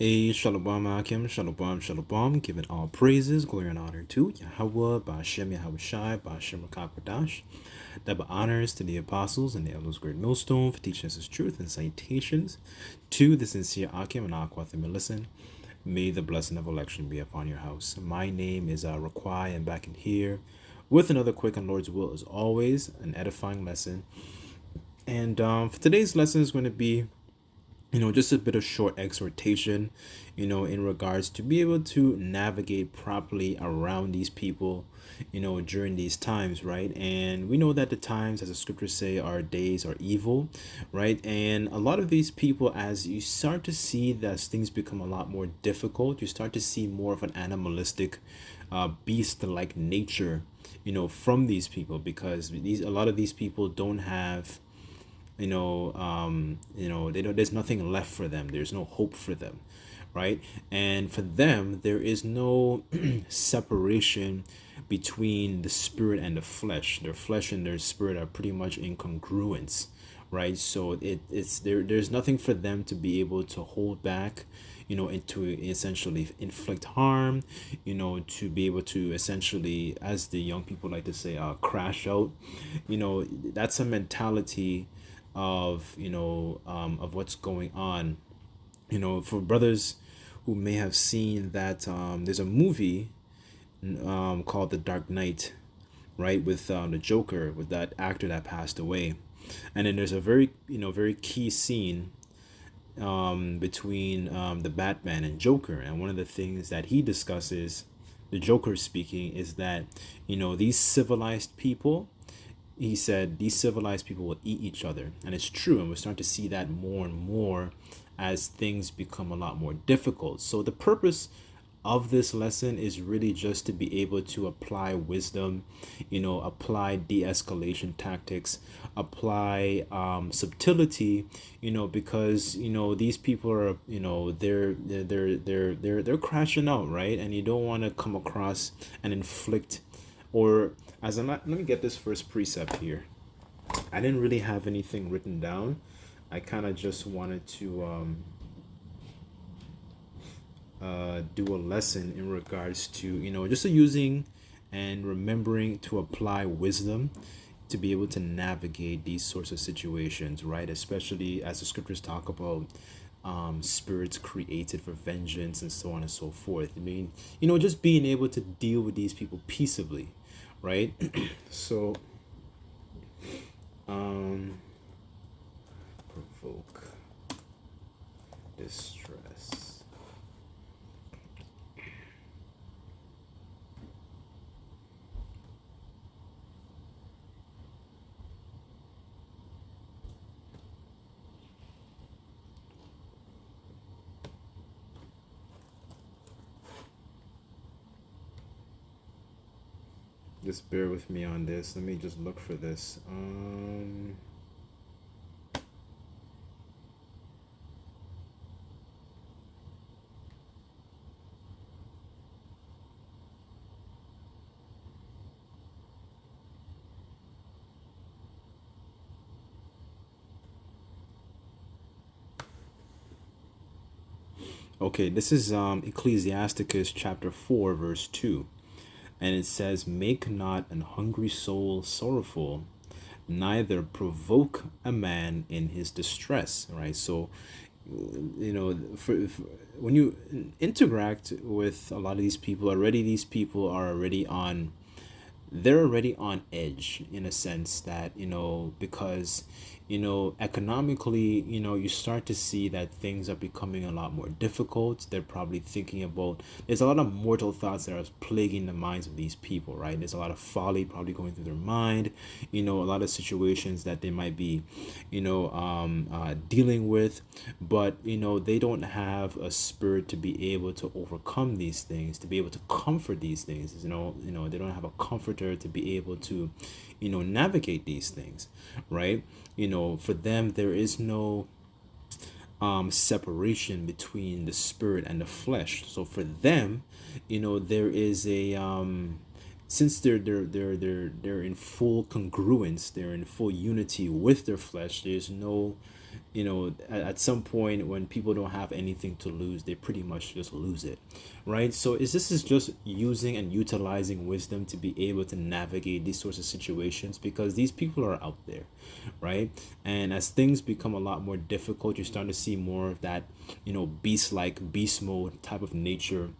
A Shalom Akim, Shalom, Shalom, giving all praises, glory, and honor to Yahweh, Ba'ashem Yahweh Shai, Ba'ashem Rakakwadash. Double honors to the apostles and the elders, great millstone, for teaching us his truth and citations. To the sincere Akim and Aquathim, listen. May the blessing of election be upon your house. My name is Raquai, and back in here with another quick on Lord's will, as always, an edifying lesson. And for today's lesson is going to be just a bit of short exhortation, in regards to be able to navigate properly around these people, during these times, right? And we know that the times, as the scriptures say, our days are evil, right? And a lot of these people, as you start to see that things become a lot more difficult, you start to see more of an animalistic, beast-like nature, from these people, because a lot of these people don't have they don't, there's nothing left for them, there's no hope for them, right? And for them there is no separation between the spirit and the flesh. Their flesh and their spirit are pretty much in congruence, right? So it's there's nothing for them to be able to hold back, and to essentially inflict harm, to be able to essentially, as the young people like to say, crash out. That's a mentality of what's going on. For brothers who may have seen that, there's a movie called The Dark Knight, right, with the Joker, with that actor that passed away. And then there's a very key scene between the Batman and Joker. And one of the things that he discusses, the Joker speaking, is that, these civilized people, he said, these civilized people will eat each other. And it's true. And we're starting to see that more and more as things become a lot more difficult. So the purpose of this lesson is really just to be able to apply wisdom, apply de-escalation tactics, apply subtlety, because these people are, they're crashing out, right? And you don't want to come across and inflict, or as I'm not, let me get this first precept here. I didn't really have anything written down. I kind of just wanted to do a lesson in regards to, just using and remembering to apply wisdom to be able to navigate these sorts of situations, right? Especially as the scriptures talk about spirits created for vengeance and so on and so forth. I mean, just being able to deal with these people peaceably, right? So, provoke distress. Just bear with me on this. Let me just look for this. Okay, this is Ecclesiasticus chapter 4, verse 2. And it says, "Make not an hungry soul sorrowful, neither provoke a man in his distress." Right? So, for when you interact with a lot of these people, these people are already on, they're already on edge, in a sense that, because economically, you start to see that things are becoming a lot more difficult. They're probably thinking about, there's a lot of mortal thoughts that are plaguing the minds of these people, right? There's a lot of folly probably going through their mind, a lot of situations that they might be dealing with, but they don't have a spirit to be able to overcome these things, to be able to comfort these things. They don't have a comforter to be able to navigate these things, right? For them there is no separation between the spirit and the flesh. So for them, there is a since they're in full congruence, they're in full unity with their flesh, there's no at some point when people don't have anything to lose, they pretty much just lose it, right? So this is just using and utilizing wisdom to be able to navigate these sorts of situations, because these people are out there, right? And as things become a lot more difficult, you're starting to see more of that, beast mode type of nature,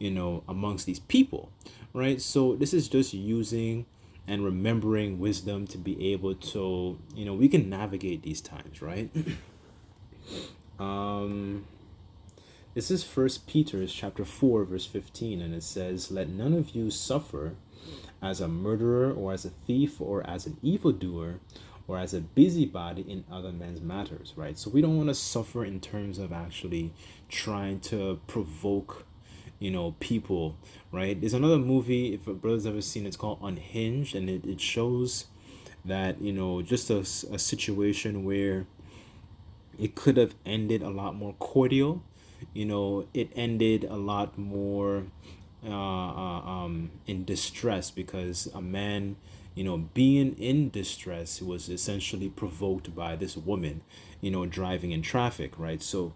amongst these people, right? So this is just using and remembering wisdom to be able to, we can navigate these times, right? um this is First Peter chapter 4 verse 15, and it says, let none of you suffer as a murderer, or as a thief, or as an evildoer, or as a busybody in other men's matters, right? So we don't want to suffer in terms of actually trying to provoke, people, right? There's another movie, if a brother's ever seen, it's called Unhinged, and it shows that, just a situation where it could have ended a lot more cordial. It ended a lot more in distress, because a man, being in distress was essentially provoked by this woman, driving in traffic, right? So,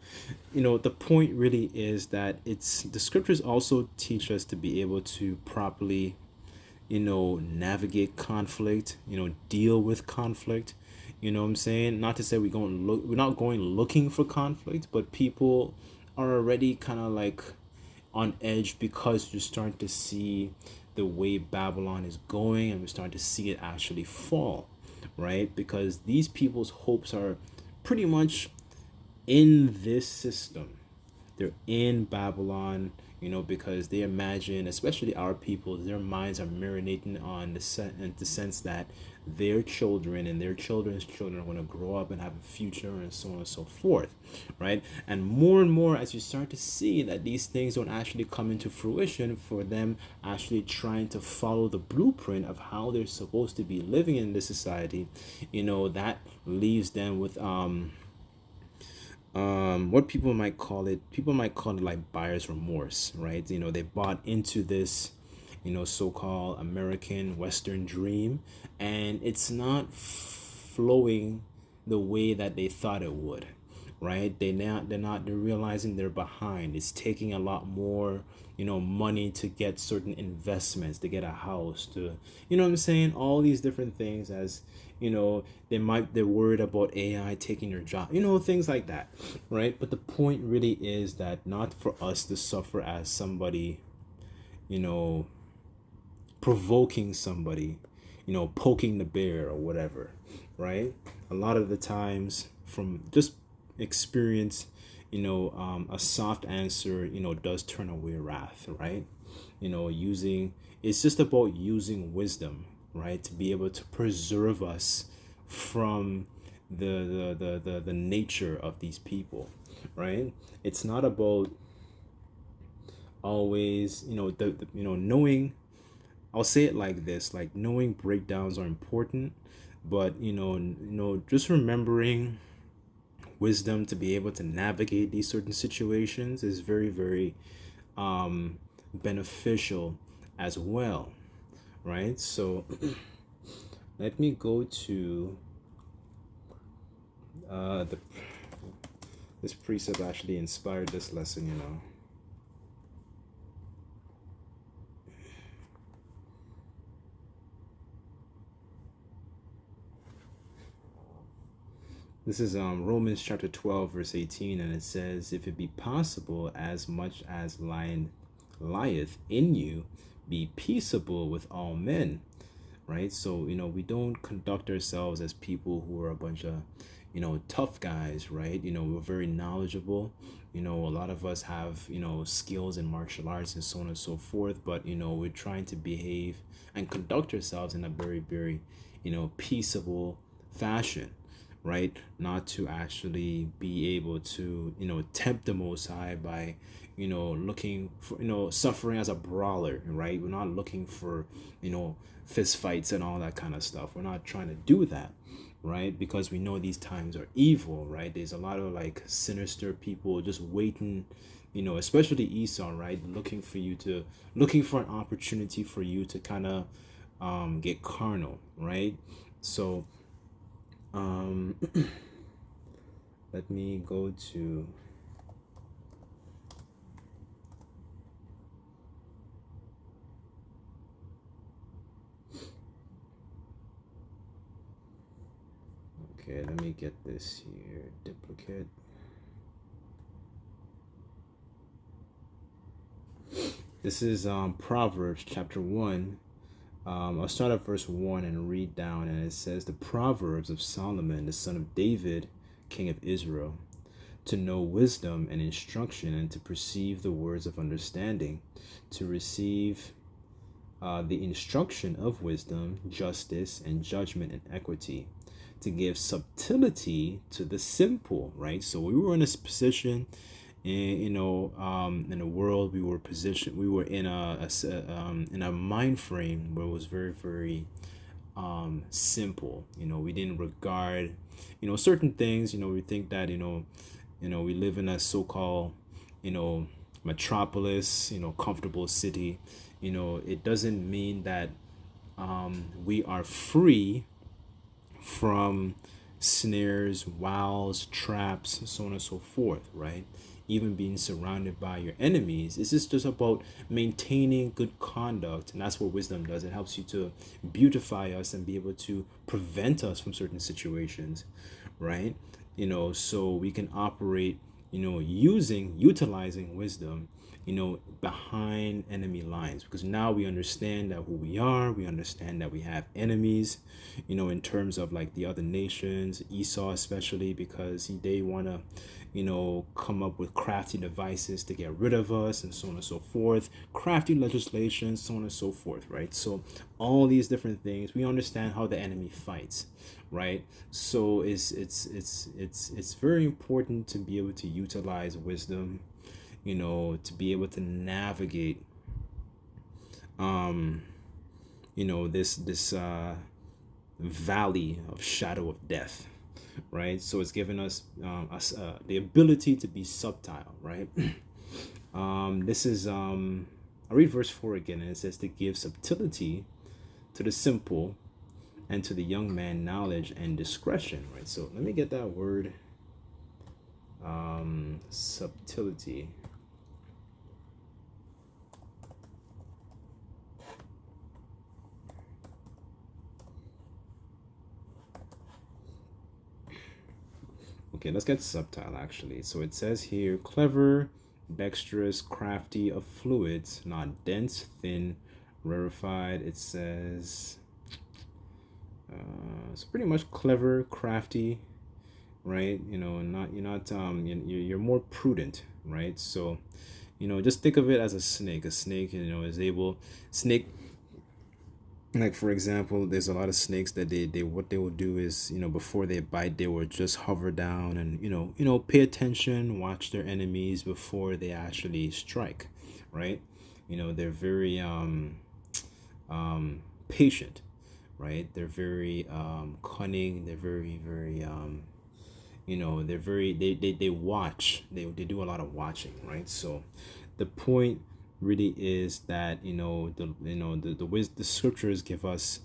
the point really is that it's the scriptures also teach us to be able to properly, navigate conflict, deal with conflict. You know what I'm saying? Not to say we're not going looking for conflict, but people are already kind of like on edge, because you're starting to see the way Babylon is going, and we're starting to see it actually fall, right? Because these people's hopes are pretty much in this system. They're in Babylon, because they imagine, especially our people, their minds are marinating on the sense that their children and their children's children are going to grow up and have a future, and so on and so forth, right? And more as you start to see that these things don't actually come into fruition, for them actually trying to follow the blueprint of how they're supposed to be living in this society, that leaves them with what people might call it like buyer's remorse, right? They bought into this, so-called American Western dream, and it's not flowing the way that they thought it would, right? They're realizing they're behind. It's taking a lot more, money to get certain investments, to get a house, to, what I'm saying, all these different things, as they're worried about AI taking their job, things like that, right? But the point really is that not for us to suffer as somebody, provoking somebody, poking the bear or whatever, right? A lot of the times, from just experience, a soft answer, does turn away wrath, right? Using It's just about using wisdom, right, to be able to preserve us from the nature of these people, right? It's not about always, knowing. I'll say it like this: like, knowing breakdowns are important, but just remembering wisdom to be able to navigate these certain situations is very, very beneficial as well, right? So let me go to the this precept actually inspired this lesson. This is Romans chapter 12 verse 18, and it says, if it be possible, as much as lieth in you, be peaceable with all men, right? So we don't conduct ourselves as people who are a bunch of tough guys, right? We're very knowledgeable. A lot of us have skills in martial arts and so on and so forth, but we're trying to behave and conduct ourselves in a very, very peaceable fashion, right? Not to actually be able to tempt the Most High by looking for suffering as a brawler, right? We're not looking for fist fights and all that kind of stuff. We're not trying to do that, right? Because we know these times are evil, right? There's a lot of like sinister people just waiting, especially Esau, right? Looking for an opportunity for you to kind of get carnal, right? So Let me go to okay, let me get this here. Duplicate. This is Proverbs chapter 1. I'll start at verse 1 and read down, and it says, The Proverbs of Solomon, the son of David, king of Israel, to know wisdom and instruction, and to perceive the words of understanding, to receive the instruction of wisdom, justice, and judgment and equity, to give subtlety to the simple, right? So we were in a position in the world, we were in a mind frame where it was very, very simple. We didn't regard certain things. We think that we live in a so-called metropolis, comfortable city. It doesn't mean that we are free from snares, wiles, traps, so on and so forth, right? Even being surrounded by your enemies. This is just about maintaining good conduct, and that's what wisdom does. It helps you to beautify us and be able to prevent us from certain situations, right? So we can operate, utilizing wisdom, behind enemy lines, because now we understand that who we are. We understand that we have enemies, in terms of like the other nations, Esau especially, because they want to come up with crafty devices to get rid of us, and so on and so forth, crafty legislation, so on and so forth, right? So all these different things, we understand how the enemy fights, right? So it's very important to be able to utilize wisdom, to be able to navigate this valley of shadow of death, right? So it's given us the ability to be subtle, right? This is I read verse 4 again, and it says, to give subtlety to the simple, and to the young man knowledge and discretion, right? So let me get that word, subtlety. Okay, let's get subtle actually. So it says here, clever, dexterous, crafty, of fluids, not dense, thin, rarefied. It says, it's pretty much clever, crafty, right? You're more prudent, right? So, just think of it as a snake. A snake, is able, like for example, there's a lot of snakes that they what they will do is, before they bite, they will just hover down and pay attention, watch their enemies before they actually strike, right? They're very patient, right? They're very cunning. They're very, very they're very they watch. They do a lot of watching, right? So the point really is that the scriptures give us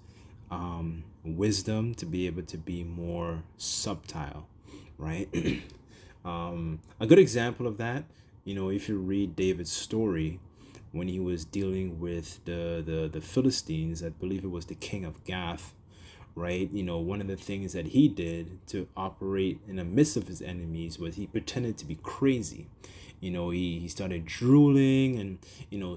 wisdom to be able to be more subtle, right? A good example of that, if you read David's story when he was dealing with the Philistines, I believe it was the king of Gath, right? One of the things that he did to operate in the midst of his enemies was he pretended to be crazy. He started drooling and,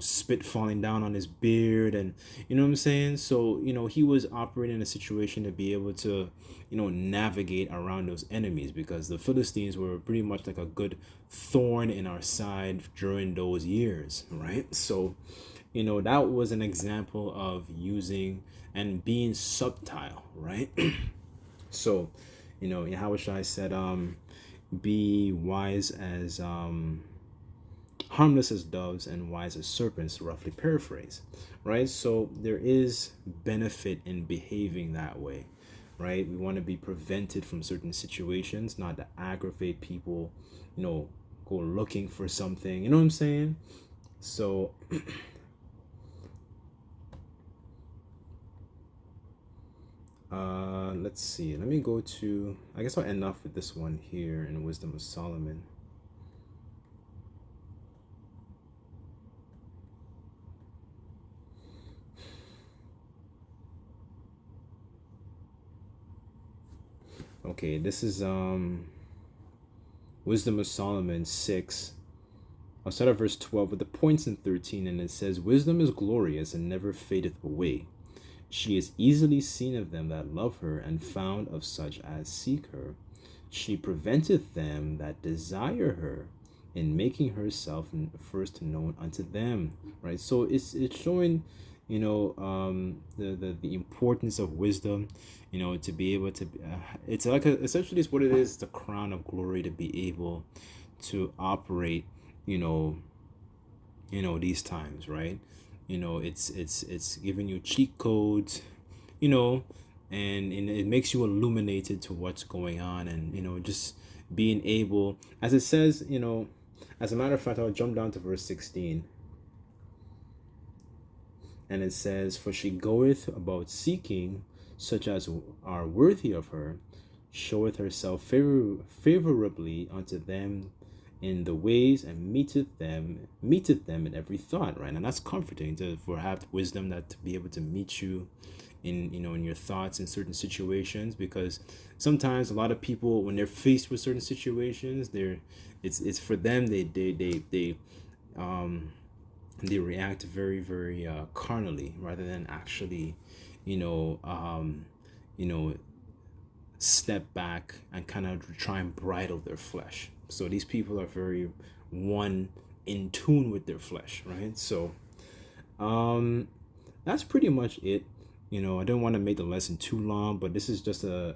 spit falling down on his beard, and, what I'm saying? So, he was operating in a situation to be able to, navigate around those enemies, because the Philistines were pretty much like a good thorn in our side during those years, right? So, that was an example of using and being subtle, right? So, Yahushua said, be wise as harmless as doves and wise as serpents, roughly paraphrase, right? So there is benefit in behaving that way, right? We want to be prevented from certain situations, not to aggravate people, go looking for something, you know what I'm saying? So Let's see. Let me go to, I guess I'll end off with this one here in Wisdom of Solomon. Okay, this is Wisdom of Solomon 6. I'll start at verse 12 with the points in 13, and it says, Wisdom is glorious and never fadeth away. She is easily seen of them that love her, and found of such as seek her. She preventeth them that desire her, in making herself first known unto them. Right. So it's showing, the importance of wisdom. To be able to. It's like essentially it's what it is. The crown of glory to be able to operate. These times, right? It's giving you cheat codes, and it makes you illuminated to what's going on, and just being able, as it says, as a matter of fact, I'll jump down to verse 16, and it says, for she goeth about seeking such as are worthy of her, showeth herself favorably unto them in the ways, and meeteth them in every thought, right? And that's comforting to have wisdom that to be able to meet you in in your thoughts in certain situations, because sometimes a lot of people, when they're faced with certain situations, it's for them, they react very, very carnally, rather than actually you know um you know step back and kind of try and bridle their flesh. So these people are very in tune with their flesh, right? So that's pretty much it. I don't want to make the lesson too long, but this is just a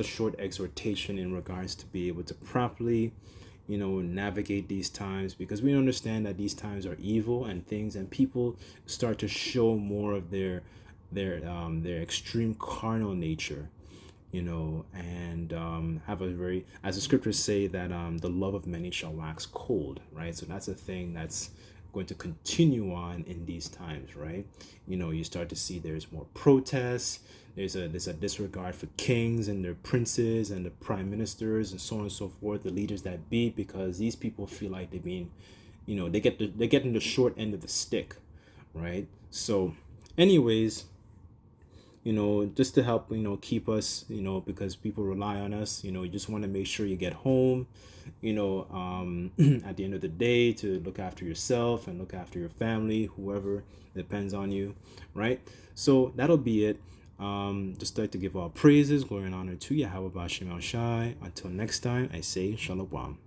short exhortation in regards to be able to properly navigate these times, because we understand that these times are evil and things, and people start to show more of their extreme carnal nature, and have a very, as the scriptures say, that the love of many shall wax cold, right? So that's a thing that's going to continue on in these times, right? You start to see there's more protests, there's a disregard for kings and their princes and the prime ministers and so on and so forth, the leaders that be, because these people feel like they're being, they're getting the short end of the stick, right? So anyways, just to help, keep us, because people rely on us, you just want to make sure you get home, at the end of the day, to look after yourself and look after your family, whoever depends on you, right? So that'll be it. Just like to give all praises, glory, and honor to Yahweh Bashim Al Shai. Until next time, I say Shalom.